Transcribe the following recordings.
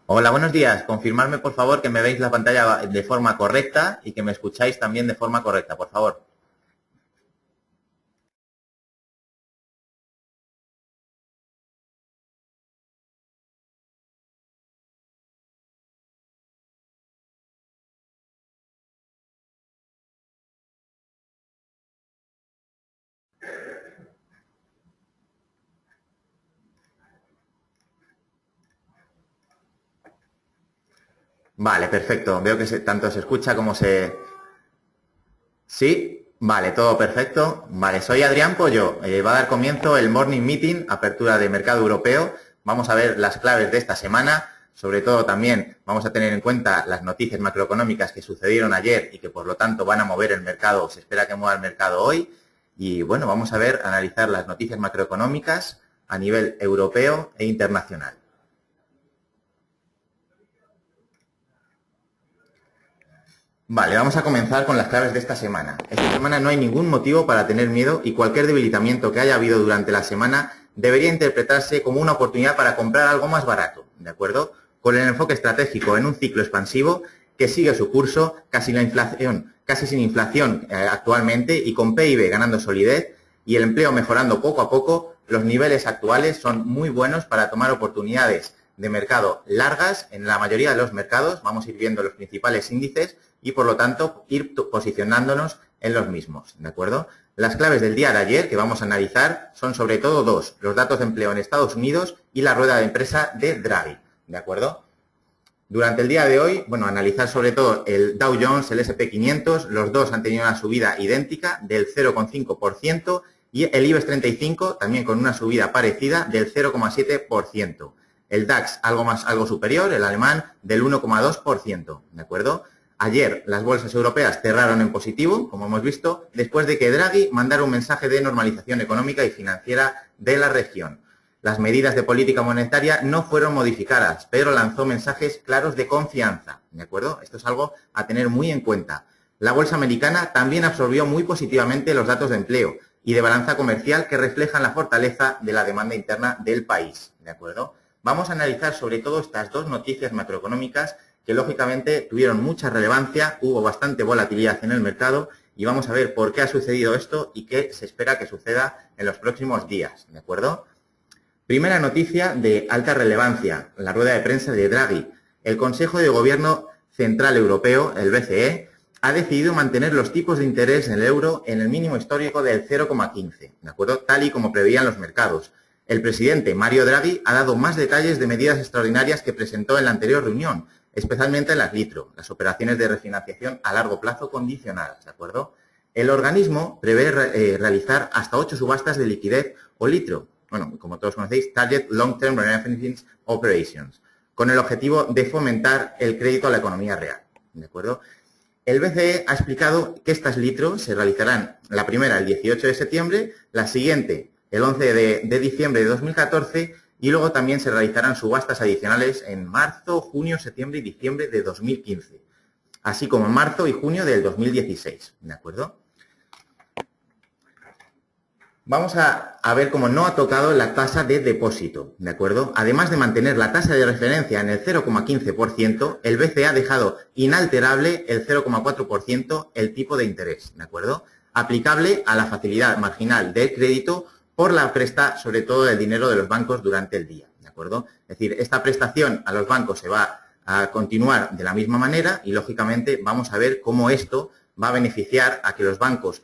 Hola, buenos días. Confirmadme, por favor, que me veis la pantalla de forma correcta y que me escucháis también de forma correcta, por favor. Vale, perfecto. Veo que tanto se escucha como se... ¿Sí? Vale, todo perfecto. Vale, soy Adrián Pollo. Va a dar comienzo el Morning Meeting, apertura de mercado europeo. Vamos a ver las claves de esta semana. Sobre todo también vamos a tener en cuenta las noticias macroeconómicas que sucedieron ayer y que por lo tanto van a mover el mercado, se espera que mueva el mercado hoy. Y bueno, vamos a ver, analizar las noticias macroeconómicas a nivel europeo e internacional. Vale, vamos a comenzar con las claves de esta semana. Esta semana no hay ningún motivo para tener miedo y cualquier debilitamiento que haya habido durante la semana debería interpretarse como una oportunidad para comprar algo más barato, ¿de acuerdo? Con el enfoque estratégico en un ciclo expansivo que sigue su curso, casi sin inflación actualmente y con PIB ganando solidez y el empleo mejorando poco a poco, los niveles actuales son muy buenos para tomar oportunidades de mercado largas en la mayoría de los mercados. Vamos a ir viendo los principales índices y, por lo tanto, ir posicionándonos en los mismos, ¿de acuerdo? Las claves del día de ayer que vamos a analizar son sobre todo dos, los datos de empleo en Estados Unidos y la rueda de empresa de Draghi, ¿de acuerdo? Durante el día de hoy, bueno, analizar sobre todo el Dow Jones, el S&P 500, los dos han tenido una subida idéntica del 0,5% y el IBEX 35 también con una subida parecida del 0,7%. El DAX algo superior, el alemán del 1,2%, ¿de acuerdo? Ayer las bolsas europeas cerraron en positivo, como hemos visto, después de que Draghi mandara un mensaje de normalización económica y financiera de la región. Las medidas de política monetaria no fueron modificadas, pero lanzó mensajes claros de confianza, ¿de acuerdo? Esto es algo a tener muy en cuenta. La bolsa americana también absorbió muy positivamente los datos de empleo y de balanza comercial que reflejan la fortaleza de la demanda interna del país, ¿de acuerdo? Vamos a analizar sobre todo estas dos noticias macroeconómicas que lógicamente tuvieron mucha relevancia, hubo bastante volatilidad en el mercado y vamos a ver por qué ha sucedido esto y qué se espera que suceda en los próximos días, ¿de acuerdo? Primera noticia de alta relevancia, la rueda de prensa de Draghi. El Consejo de Gobierno Central Europeo, el BCE, ha decidido mantener los tipos de interés en el euro en el mínimo histórico del 0,15, ¿de acuerdo? Tal y como preveían los mercados. El presidente Mario Draghi ha dado más detalles de medidas extraordinarias que presentó en la anterior reunión, especialmente en las LITRO, las operaciones de refinanciación a largo plazo condicionadas, ¿de acuerdo? El organismo prevé realizar hasta 8 subastas de liquidez o LITRO, bueno, como todos conocéis, Target Long Term Refinancing Operations, con el objetivo de fomentar el crédito a la economía real, ¿de acuerdo? El BCE ha explicado que estas LITRO se realizarán la primera el 18 de septiembre, la siguiente el 11 de diciembre de 2014 y luego también se realizarán subastas adicionales en marzo, junio, septiembre y diciembre de 2015, así como en marzo y junio del 2016, ¿de acuerdo? Vamos a ver cómo no ha tocado la tasa de depósito, ¿de acuerdo? Además de mantener la tasa de referencia en el 0,15%, el BCE ha dejado inalterable el 0,4% el tipo de interés, ¿de acuerdo? Aplicable a la facilidad marginal de crédito por la presta, sobre todo, del dinero de los bancos durante el día, ¿de acuerdo? Es decir, esta prestación a los bancos se va a continuar de la misma manera y, lógicamente, vamos a ver cómo esto va a beneficiar a que los bancos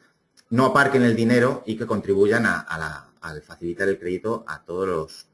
no aparquen el dinero y que contribuyan al facilitar el crédito a todos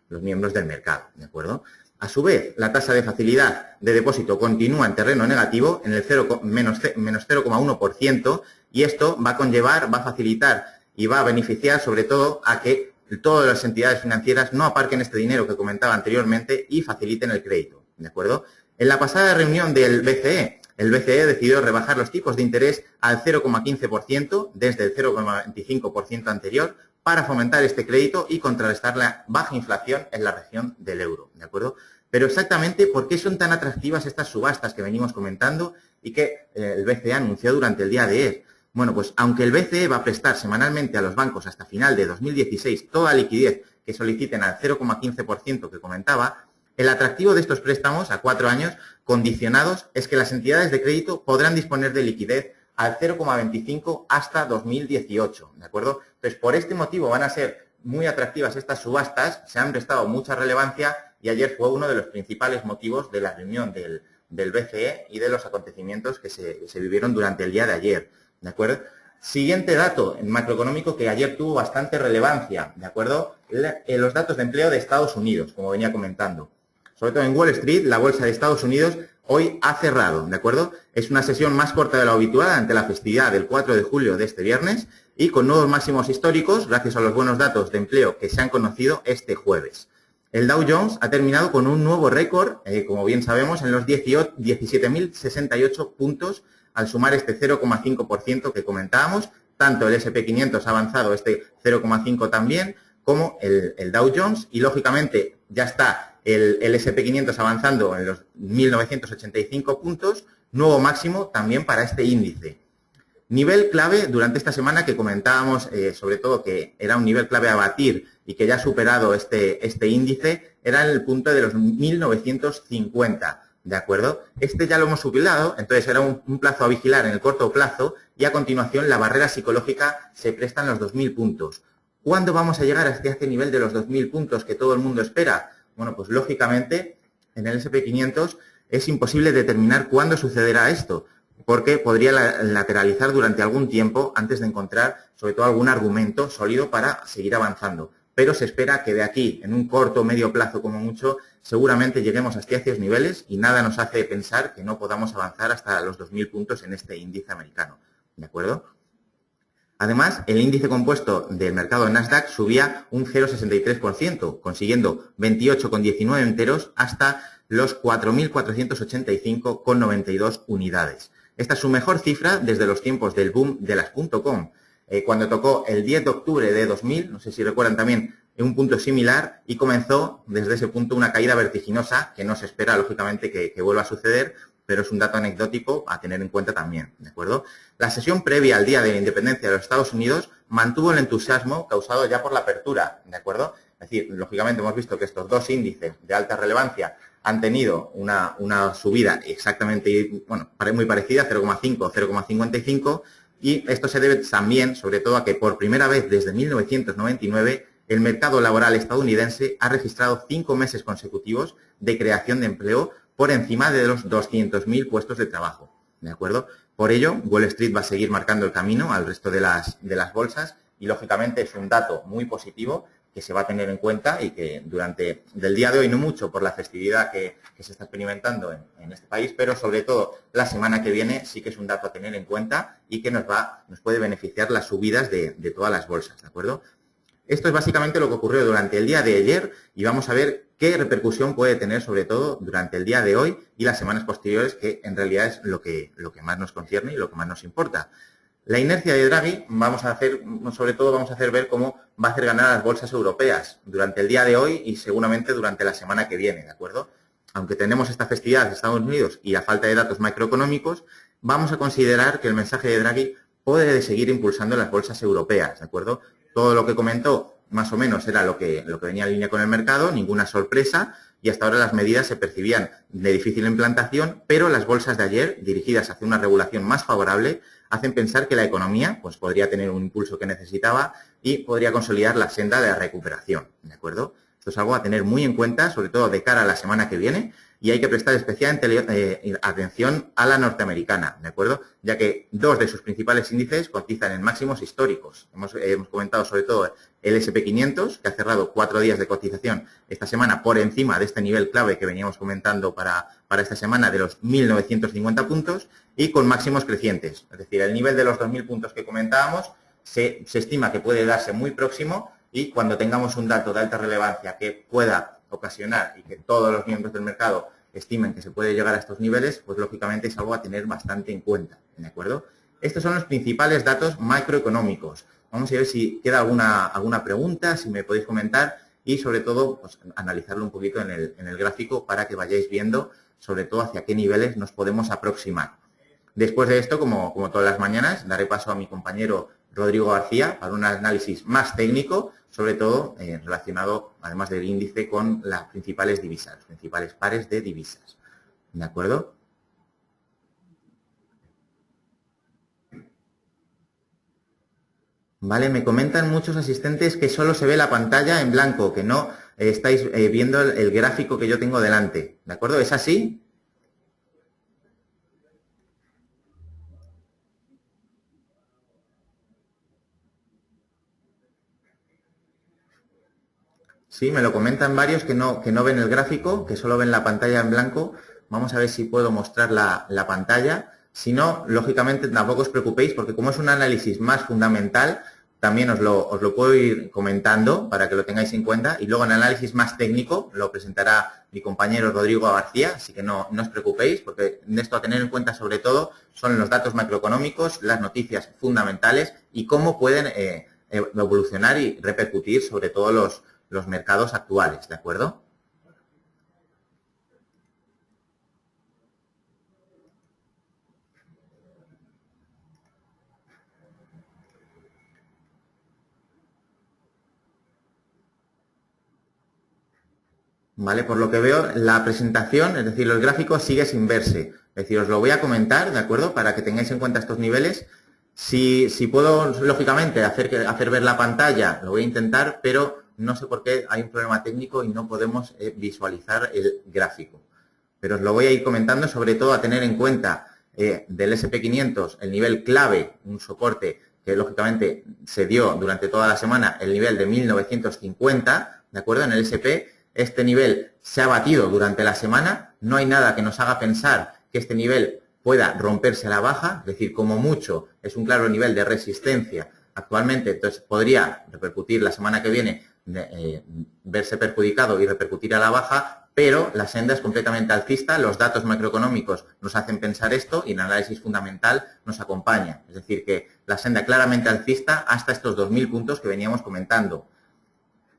los miembros del mercado, ¿de acuerdo? A su vez, la tasa de facilidad de depósito continúa en terreno negativo, en el menos 0,1%, y esto va a conllevar, va a facilitar y va a beneficiar sobre todo a que todas las entidades financieras no aparquen este dinero que comentaba anteriormente y faciliten el crédito, ¿de acuerdo? En la pasada reunión del BCE, el BCE decidió rebajar los tipos de interés al 0,15% desde el 0,25% anterior para fomentar este crédito y contrarrestar la baja inflación en la región del euro, ¿de acuerdo? Pero exactamente, ¿por qué son tan atractivas estas subastas que venimos comentando y que el BCE anunció durante el día de ayer? Bueno, pues aunque el BCE va a prestar semanalmente a los bancos hasta final de 2016 toda liquidez que soliciten al 0,15% que comentaba, el atractivo de estos préstamos a 4 años condicionados es que las entidades de crédito podrán disponer de liquidez al 0,25 hasta 2018, ¿de acuerdo? Entonces, por este motivo van a ser muy atractivas estas subastas, se han prestado mucha relevancia y ayer fue uno de los principales motivos de la reunión del BCE y de los acontecimientos que se vivieron durante el día de ayer, ¿de acuerdo? Siguiente dato macroeconómico que ayer tuvo bastante relevancia, ¿de acuerdo? Los datos de empleo de Estados Unidos, como venía comentando. Sobre todo en Wall Street, la bolsa de Estados Unidos hoy ha cerrado, ¿de acuerdo? Es una sesión más corta de lo habitual ante la festividad del 4 de julio de este viernes y con nuevos máximos históricos gracias a los buenos datos de empleo que se han conocido este jueves. El Dow Jones ha terminado con un nuevo récord, como bien sabemos, en los 17.068 puntos al sumar este 0,5% que comentábamos. Tanto el S&P 500 ha avanzado este 0,5 también, como el Dow Jones y, lógicamente, ya está el S&P 500 avanzando en los 1.985 puntos, nuevo máximo también para este índice. Nivel clave durante esta semana que comentábamos, sobre todo que era un nivel clave a batir y que ya ha superado este índice, era el punto de los 1.950, ¿de acuerdo? Este ya lo hemos superado, entonces era un plazo a vigilar en el corto plazo y a continuación la barrera psicológica se presta en los 2.000 puntos. ¿Cuándo vamos a llegar hasta este nivel de los 2.000 puntos que todo el mundo espera? Bueno, pues lógicamente en el S&P 500 es imposible determinar cuándo sucederá esto, porque podría lateralizar durante algún tiempo antes de encontrar, sobre todo, algún argumento sólido para seguir avanzando. Pero se espera que de aquí, en un corto o medio plazo como mucho, seguramente lleguemos hasta esos niveles y nada nos hace pensar que no podamos avanzar hasta los 2.000 puntos en este índice americano, ¿de acuerdo? Además, el índice compuesto del mercado Nasdaq subía un 0,63%, consiguiendo 28,19 enteros hasta los 4.485,92 unidades. Esta es su mejor cifra desde los tiempos del boom de las .com, cuando tocó el 10 de octubre de 2000, no sé si recuerdan también, en un punto similar y comenzó desde ese punto una caída vertiginosa que no se espera, lógicamente, que vuelva a suceder, pero es un dato anecdótico a tener en cuenta también, ¿de acuerdo? La sesión previa al día de la independencia de los Estados Unidos mantuvo el entusiasmo causado ya por la apertura, ¿de acuerdo? Es decir, lógicamente hemos visto que estos dos índices de alta relevancia han tenido una subida exactamente, bueno, muy parecida, 0,5, 0,55, y esto se debe también, sobre todo, a que por primera vez desde 1999 el mercado laboral estadounidense ha registrado 5 meses consecutivos de creación de empleo por encima de los 200.000 puestos de trabajo, ¿de acuerdo? Por ello, Wall Street va a seguir marcando el camino al resto de las bolsas y, lógicamente, es un dato muy positivo que se va a tener en cuenta y que durante del día de hoy, no mucho por la festividad que se está experimentando en este país, pero sobre todo la semana que viene sí que es un dato a tener en cuenta y que nos puede beneficiar las subidas de todas las bolsas, ¿de acuerdo? Esto es básicamente lo que ocurrió durante el día de ayer y vamos a ver qué repercusión puede tener, sobre todo, durante el día de hoy y las semanas posteriores, que en realidad es lo que más nos concierne y lo que más nos importa. La inercia de Draghi, sobre todo vamos a hacer ver cómo va a hacer ganar a las bolsas europeas durante el día de hoy y seguramente durante la semana que viene, ¿de acuerdo? Aunque tenemos esta festividad de Estados Unidos y la falta de datos macroeconómicos, vamos a considerar que el mensaje de Draghi puede seguir impulsando las bolsas europeas, ¿de acuerdo? Todo lo que comentó más o menos era lo que venía en línea con el mercado, ninguna sorpresa, y hasta ahora las medidas se percibían de difícil implantación, pero las bolsas de ayer, dirigidas hacia una regulación más favorable, hacen pensar que la economía pues, podría tener un impulso que necesitaba y podría consolidar la senda de la recuperación, ¿de acuerdo? Esto es algo a tener muy en cuenta, sobre todo de cara a la semana que viene, y hay que prestar especial atención a la norteamericana, ¿de acuerdo? Ya que dos de sus principales índices cotizan en máximos históricos. Hemos comentado sobre todo el S&P 500, que ha cerrado 4 días de cotización esta semana por encima de este nivel clave que veníamos comentando para esta semana de los 1.950 puntos y con máximos crecientes. Es decir, el nivel de los 2.000 puntos que comentábamos se estima que puede darse muy próximo y cuando tengamos un dato de alta relevancia que pueda ocasionar y que todos los miembros del mercado estimen que se puede llegar a estos niveles, pues lógicamente es algo a tener bastante en cuenta, ¿de acuerdo? Estos son los principales datos macroeconómicos. Vamos a ver si queda alguna pregunta, si me podéis comentar y sobre todo pues, analizarlo un poquito en el gráfico para que vayáis viendo sobre todo hacia qué niveles nos podemos aproximar. Después de esto, como todas las mañanas, daré paso a mi compañero Rodrigo García para un análisis más técnico, sobre todo relacionado, además del índice, con las principales divisas, los principales pares de divisas. ¿De acuerdo? Vale, me comentan muchos asistentes que solo se ve la pantalla en blanco, que no estáis viendo el gráfico que yo tengo delante. ¿De acuerdo? ¿Es así? Sí, me lo comentan varios que no ven el gráfico, que solo ven la pantalla en blanco. Vamos a ver si puedo mostrar la pantalla. Si no, lógicamente tampoco os preocupéis porque como es un análisis más fundamental, también os lo puedo ir comentando para que lo tengáis en cuenta. Y luego en análisis más técnico lo presentará mi compañero Rodrigo García, así que no os preocupéis porque de esto a tener en cuenta sobre todo son los datos macroeconómicos, las noticias fundamentales y cómo pueden evolucionar y repercutir sobre todo los mercados actuales, ¿de acuerdo? Vale, por lo que veo, la presentación, es decir, los gráficos sigue sin verse. Es decir, os lo voy a comentar, ¿de acuerdo? Para que tengáis en cuenta estos niveles. Si puedo, lógicamente, hacer ver la pantalla, lo voy a intentar, pero no sé por qué hay un problema técnico y no podemos visualizar el gráfico. Pero os lo voy a ir comentando, sobre todo a tener en cuenta del S&P 500, el nivel clave, un soporte que lógicamente se dio durante toda la semana, el nivel de 1950, ¿de acuerdo? En el S&P, este nivel se ha batido durante la semana, no hay nada que nos haga pensar que este nivel pueda romperse a la baja, es decir, como mucho es un claro nivel de resistencia actualmente, entonces podría repercutir la semana que viene, verse perjudicado y repercutir a la baja, pero la senda es completamente alcista, los datos macroeconómicos nos hacen pensar esto y el análisis fundamental nos acompaña. Es decir, que la senda claramente alcista hasta estos 2.000 puntos que veníamos comentando.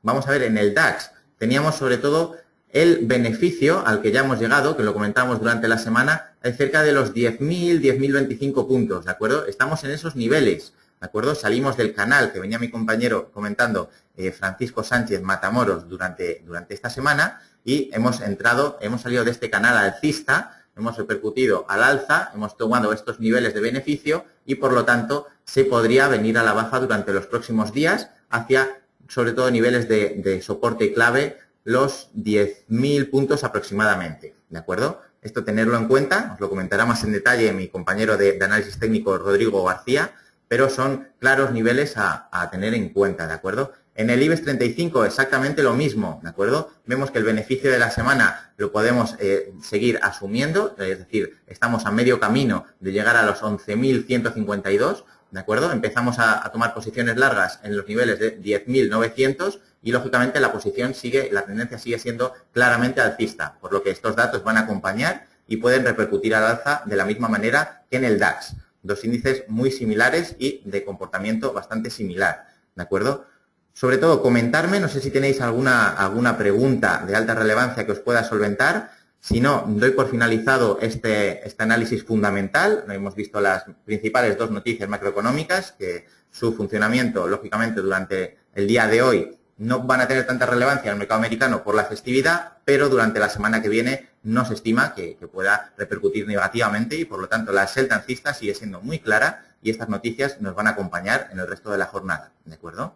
Vamos a ver, en el DAX teníamos sobre todo el beneficio al que ya hemos llegado, que lo comentamos durante la semana, de cerca de los 10.000, 10.025 puntos, ¿de acuerdo? Estamos en esos niveles, ¿de acuerdo? Salimos del canal que venía mi compañero comentando, Francisco Sánchez Matamoros, durante esta semana y hemos salido de este canal alcista, hemos repercutido al alza, hemos tomado estos niveles de beneficio y, por lo tanto, se podría venir a la baja durante los próximos días hacia, sobre todo, niveles de soporte clave, los 10.000 puntos aproximadamente, ¿de acuerdo? Esto tenerlo en cuenta, os lo comentará más en detalle mi compañero de análisis técnico, Rodrigo García, pero son claros niveles a tener en cuenta, ¿de acuerdo? En el IBEX 35 exactamente lo mismo, ¿de acuerdo? Vemos que el beneficio de la semana lo podemos seguir asumiendo, es decir, estamos a medio camino de llegar a los 11.152, ¿de acuerdo? Empezamos a tomar posiciones largas en los niveles de 10.900 y, lógicamente, la tendencia sigue siendo claramente alcista, por lo que estos datos van a acompañar y pueden repercutir al alza de la misma manera que en el DAX. Dos índices muy similares y de comportamiento bastante similar, ¿de acuerdo? Sobre todo, comentarme, no sé si tenéis alguna pregunta de alta relevancia que os pueda solventar. Si no, doy por finalizado este análisis fundamental. Hemos visto las principales dos noticias macroeconómicas, que su funcionamiento, lógicamente, durante el día de hoy no van a tener tanta relevancia en el mercado americano por la festividad, pero durante la semana que viene no se estima que pueda repercutir negativamente y por lo tanto la sell alcista sigue siendo muy clara y estas noticias nos van a acompañar en el resto de la jornada, ¿de acuerdo?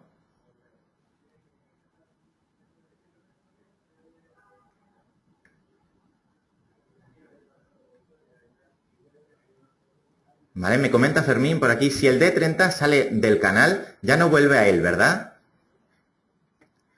Vale, me comenta Fermín por aquí, si el D30 sale del canal, ya no vuelve a él, ¿verdad?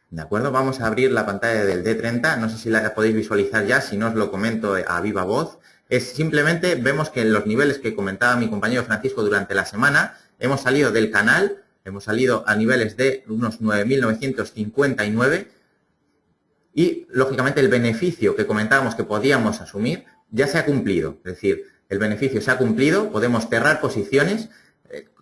De acuerdo, vamos a abrir la pantalla del D30, no sé si la podéis visualizar ya, si no os lo comento a viva voz. Es simplemente, vemos que en los niveles que comentaba mi compañero Francisco durante la semana, hemos salido del canal, hemos salido a niveles de unos 9.959 y, lógicamente, el beneficio que comentábamos que podíamos asumir ya se ha cumplido. Es decir, el beneficio se ha cumplido, podemos cerrar posiciones.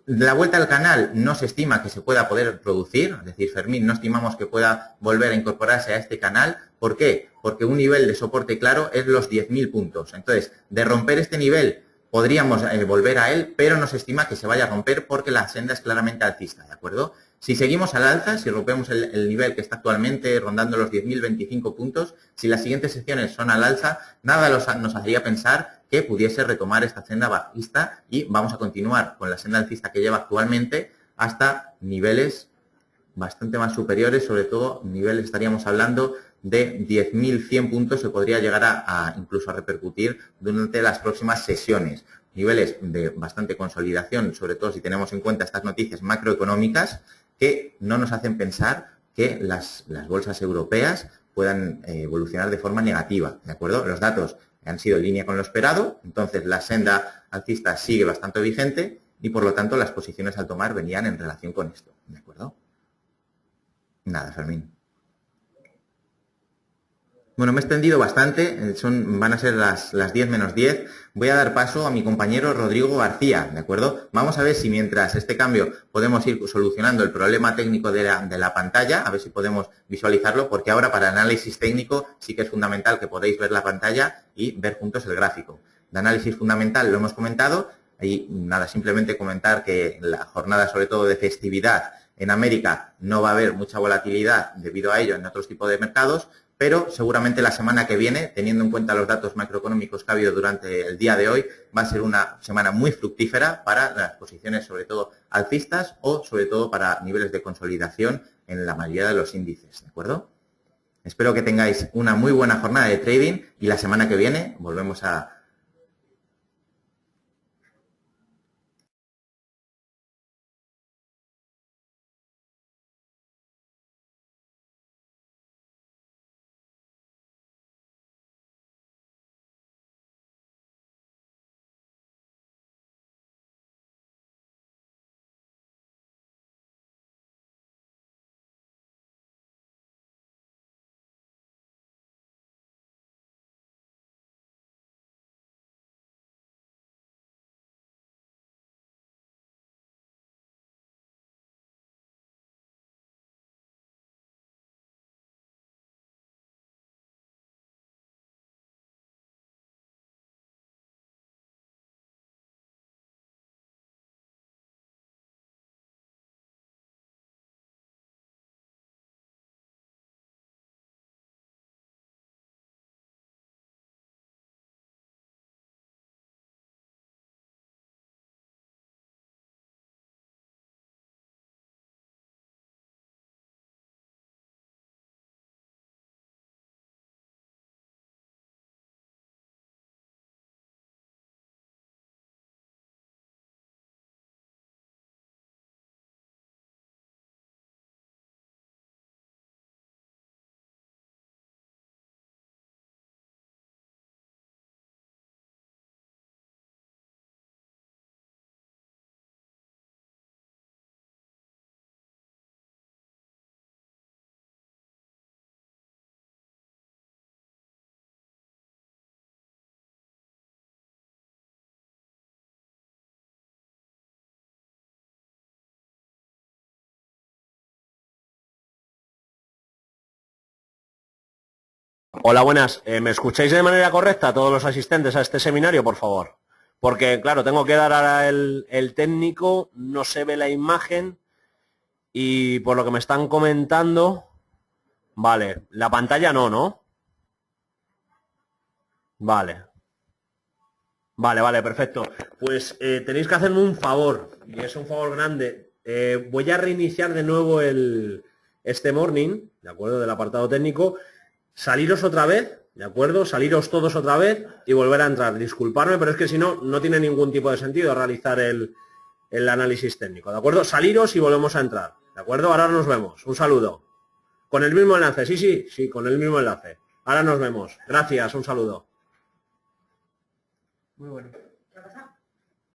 La vuelta al canal no se estima que se pueda poder producir, es decir, Fermín, no estimamos que pueda volver a incorporarse a este canal. ¿Por qué? Porque un nivel de soporte claro es los 10.000 puntos. Entonces, de romper este nivel podríamos volver a él, pero no se estima que se vaya a romper porque la senda es claramente alcista, ¿de acuerdo? Si seguimos al alza, si rompemos el nivel que está actualmente rondando los 10.025 puntos, si las siguientes sesiones son al alza, nada nos haría pensar que pudiese retomar esta senda bajista y vamos a continuar con la senda alcista que lleva actualmente hasta niveles bastante más superiores, sobre todo niveles, estaríamos hablando de 10.100 puntos, se podría llegar a incluso a repercutir durante las próximas sesiones. Niveles de bastante consolidación, sobre todo si tenemos en cuenta estas noticias macroeconómicas que no nos hacen pensar que las bolsas europeas puedan evolucionar de forma negativa, ¿de acuerdo? Los datos han sido en línea con lo esperado, entonces la senda alcista sigue bastante vigente y por lo tanto las posiciones al tomar venían en relación con esto, ¿de acuerdo? Nada, Fermín. Bueno, me he extendido bastante, van a ser las 10 menos 10. Voy a dar paso a mi compañero Rodrigo García, ¿de acuerdo? Vamos a ver si mientras este cambio podemos ir solucionando el problema técnico de la pantalla, a ver si podemos visualizarlo, porque ahora para análisis técnico sí que es fundamental que podáis ver la pantalla y ver juntos el gráfico. De análisis fundamental lo hemos comentado, y nada, simplemente comentar que en la jornada sobre todo de festividad en América no va a haber mucha volatilidad debido a ello en otros tipos de mercados, pero seguramente la semana que viene, teniendo en cuenta los datos macroeconómicos que ha habido durante el día de hoy, va a ser una semana muy fructífera para las posiciones, sobre todo alcistas o sobre todo para niveles de consolidación en la mayoría de los índices, ¿de acuerdo? Espero que tengáis una muy buena jornada de trading y la semana que viene volvemos a... Hola, buenas. ¿Me escucháis de manera correcta todos los asistentes a este seminario, por favor? Porque, claro, tengo que dar ahora el técnico, no se ve la imagen y por lo que me están comentando, Vale, la pantalla no, ¿no? Vale. Vale, perfecto. Pues tenéis que hacerme un favor, y es un favor grande. Voy a reiniciar de nuevo este morning, ¿de acuerdo? Del apartado técnico. Saliros otra vez, ¿de acuerdo? Saliros todos otra vez y volver a entrar. Disculparme, pero es que si no, no tiene ningún tipo de sentido realizar el análisis técnico, ¿de acuerdo? Saliros y volvemos a entrar, ¿de acuerdo? Ahora nos vemos. Un saludo. Con el mismo enlace, sí, con el mismo enlace. Ahora nos vemos. Gracias, un saludo. Muy bueno.